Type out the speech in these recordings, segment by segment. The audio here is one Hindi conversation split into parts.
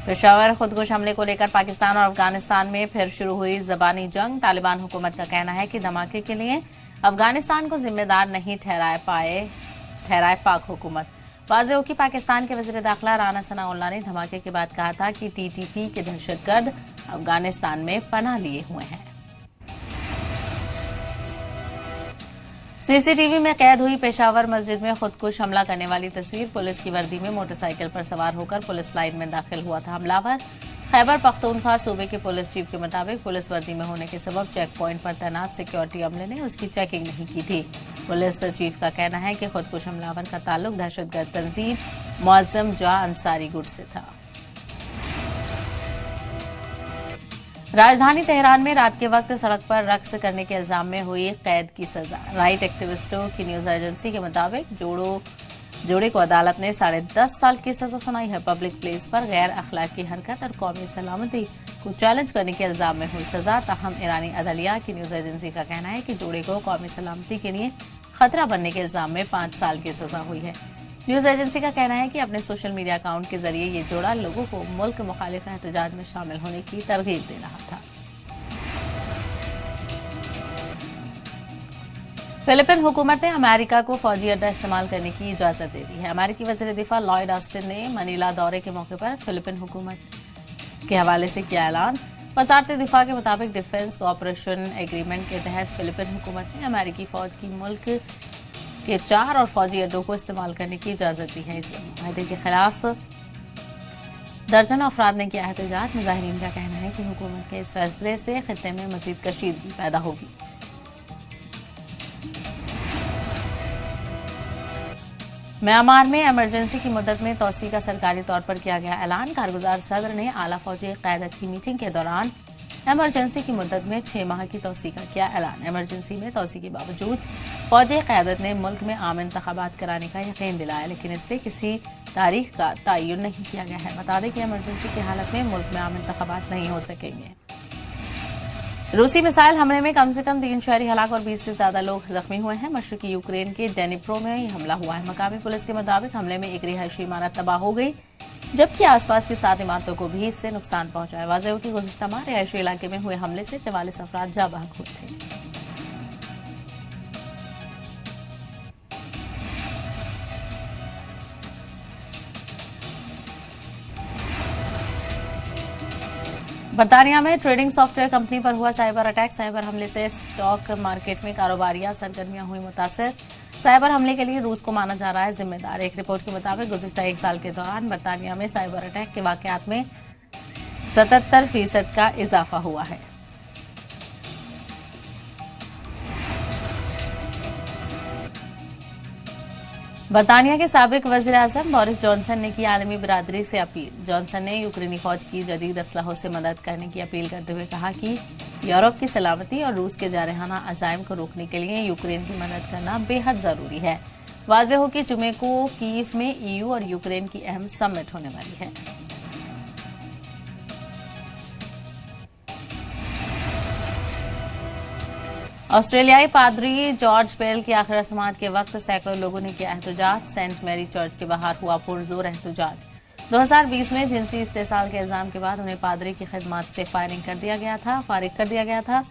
पेशावर खुदकुश हमले को लेकर पाकिस्तान और अफगानिस्तान में फिर शुरू हुई ज़बानी जंग। तालिबान हुकूमत का कहना है कि धमाके के लिए अफगानिस्तान को जिम्मेदार नहीं ठहराए पाक हुकूमत। वाज़ेह हो कि पाकिस्तान के वज़ीर दाखिला राना सनाउल्लाह ने धमाके के बाद कहा था कि टीटीपी के दहशतगर्द अफगानिस्तान में पनाह लिए हुए हैं। सीसीटीवी में कैद हुई पेशावर मस्जिद में खुदकुश हमला करने वाली तस्वीर। पुलिस की वर्दी में मोटरसाइकिल पर सवार होकर पुलिस लाइन में दाखिल हुआ था हमलावर। खैबर पख्तूनख्वा सूबे के पुलिस चीफ के मुताबिक पुलिस वर्दी में होने के सबब चेक पॉइंट पर तैनात सिक्योरिटी अमले ने उसकी चेकिंग नहीं की थी। पुलिस चीफ का कहना है कि खुदकुश हमलावर का ताल्लुक दहशतगर्द तंजीम मुअज़्ज़म जा अंसारी गुट से था। राजधानी तेहरान में रात के वक्त सड़क पर रक्स करने के इल्जाम में हुई कैद की सजा। राइट एक्टिविस्टों की न्यूज एजेंसी के मुताबिक जोड़े को अदालत ने 10.5 साल की सजा सुनाई है। पब्लिक प्लेस पर गैर अखलाकी हरकत और कौमी सलामती को चैलेंज करने के इल्जाम में हुई सजा। ताहम ईरानी अदलिया की न्यूज एजेंसी का कहना है कि जोड़े को कौमी सलामती के लिए खतरा बनने के इल्जाम में 5 साल की सजा हुई है। न्यूज एजेंसी का कहना है कि अपने सोशल मीडिया अकाउंट के जरिए ये जोड़ा लोगों को मुल्क मुखालिफ एहतजाज में शामिल होने की तरगीब दे रहा था। फिलिपीन हुकूमत ने अमेरिका को फौजी अड्डा इस्तेमाल करने की इजाजत दे दी है। अमेरिकी वज़ीर दिफा लॉयड ऑस्टिन ने मनीला दौरे के मौके पर फिलिपीन हुकूमत के हवाले से किया ऐलान। वज़ारत दिफा के मुताबिक डिफेंस कोऑपरेशन एग्रीमेंट के तहत फिलिपीन हुकूमत ने अमेरिकी फौज की मुल्क के 4 और फौजी अड्डों को इस्तेमाल करने की इजाजत दी है। इस माहदे के खिलाफ दर्जनों अफराद ने किया एहतजाज। मुजाहिरीन का कहना है कि हुकूमत के इस फैसले से खित्ते में मजीद कशीदगी पैदा होगी। म्यांमार में इमरजेंसी की मुद्दत में तोसी का सरकारी तौर पर किया गया ऐलान। कारगुजार सदर ने आला फौजी क़यादत की मीटिंग के दौरान इमरजेंसी की मुद्दत में 6 माह की तोसी का किया ऐलान। इमरजेंसी में तोसी के बावजूद फौजी क़यादत ने मुल्क में आम इंतखाबात कराने का यकीन दिलाया, लेकिन इससे किसी तारीख का तयन नहीं किया गया है। बता दें कि इमरजेंसी की हालत में मुल्क में आम इंतखाबात नहीं हो सकेंगे। रूसी मिसाइल हमले में कम से कम 3 शहरी हलाक और 20 से ज्यादा लोग जख्मी हुए हैं। मशरकी यूक्रेन के डेनिप्रो में यह हमला हुआ है। मकामी पुलिस के मुताबिक हमले में एक रिहायशी इमारत तबाह हो गई, जबकि आसपास की 7 इमारतों को भी इससे नुकसान पहुंचा है। वाज़ेह हो कि गुज़िश्ता माह रिहायशी इलाके में हुए हमले से 44 अफराद जाँ बहक हुए थे। बर्तानिया में ट्रेडिंग सॉफ्टवेयर कंपनी पर हुआ साइबर अटैक। साइबर हमले से स्टॉक मार्केट में कारोबारियां सरगर्मियां हुई मुतासर। साइबर हमले के लिए रूस को माना जा रहा है जिम्मेदार। एक रिपोर्ट के मुताबिक गुज़िश्ता 1 साल के दौरान बर्तानिया में साइबर अटैक के वाकयात में 77% का इजाफा हुआ है। बर्तानिया के साबिक वज़ीर आज़म बोरिस जॉनसन ने की आलमी बिरादरी से अपील। जॉनसन ने यूक्रेनी फौज की जदीद असलहों से मदद करने की अपील करते हुए कहा कि यूरोप की सलामती और रूस के जारहाना अज़ाइम को रोकने के लिए यूक्रेन की मदद करना बेहद ज़रूरी है। वाज़ेह हो कि जुमे को कीव में EU और यूक्रेन की अहम समिट होने वाली है। ऑस्ट्रेलियाई पादरी जॉर्ज पेल की आखिरी रस्मात के वक्त सैकड़ों लोगों ने किया एहतजाज। सेंट मैरी चर्च के बाहर हुआ पुरजोर एहतजाज। 2020 में जिनसी इस्तेसाल के इल्जाम के बाद उन्हें पादरी की खिदमत से फारिग कर दिया गया था।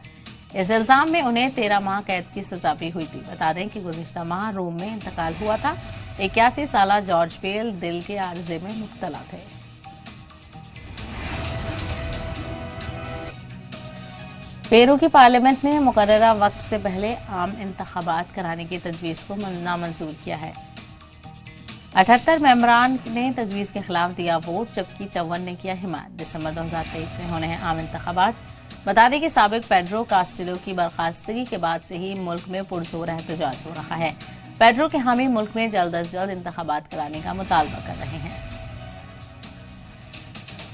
इस इल्जाम में उन्हें 13 माह कैद की सजा भी हुई थी। बता दें कि गुज़िश्ता माह रोम में इंतकाल हुआ था। 81 साला जॉर्ज पेल दिल के आर्जे में मुब्तला थे। पेरू की पार्लियामेंट ने मुकर्ररा वक्त से पहले आम इंतखाबात कराने की तजवीज़ को नामंजूर किया है। 78 मेंबरान ने तजवीज़ के खिलाफ दिया वोट, जबकि 54 ने किया हिमायत। दिसंबर 2023 में होने हैं आम इंतखाबात। बता दें कि साबिक पेड्रो कास्टिलो की बर्खास्तगी के बाद से ही मुल्क में पुरजोर एहतजाज हो रहा है। पेड्रो के हामी मुल्क में जल्द अज जल्द इंतखाबात कराने का मुतालबा कर रहे हैं।